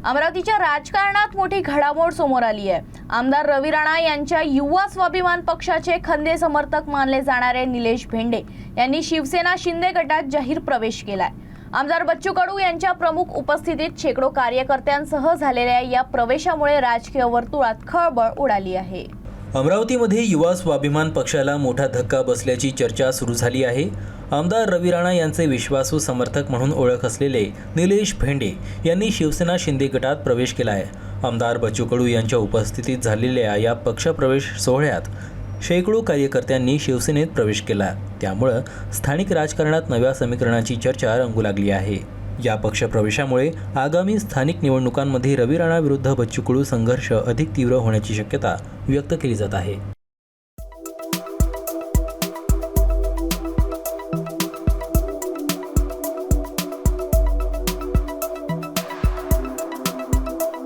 अमरावतीच्या राजकारणात मोठी घडामोड समोर आली आहे। आमदार रवी राणा यांच्या युवा स्वाभिमान पक्षाचे खंदे समर्थक मानले जाणारे निलेश भेंडे यांनी शिवसेना शिंदे गटात जाहीर प्रवेश केलाय। आमदार बच्चू कडू यांच्या प्रमुख उपस्थितीत शेकडो कार्यकर्त्यांसह झालेल्या या प्रवेशामुळे राजकीय वर्तुळात खळबळ उडाली आहे। अमरावतीमध्ये युवा स्वाभिमान पक्षाला मोठा धक्का बसल्याची चर्चा सुरू झाली आहे। आमदार रवी राणा यांचे विश्वासू समर्थक म्हणून ओळख असलेले निलेश भेंडे यांनी शिवसेना शिंदे गटात प्रवेश केला आहे। आमदार बच्चू कडू यांच्या उपस्थितीत झालेल्या या पक्षप्रवेश सोहळ्यात शेकडो कार्यकर्त्यांनी शिवसेनेत प्रवेश केला। त्यामुळे स्थानिक राजकारणात नव्या समीकरणाची चर्चा रंगू लागली आहे। या पक्षप्रवेशामुळे आगामी स्थानिक निवडणुकांमध्ये रवी राणा विरुद्ध बच्चू कडू संघर्ष अधिक तीव्र होण्याची शक्यता व्यक्त केली जात आहे।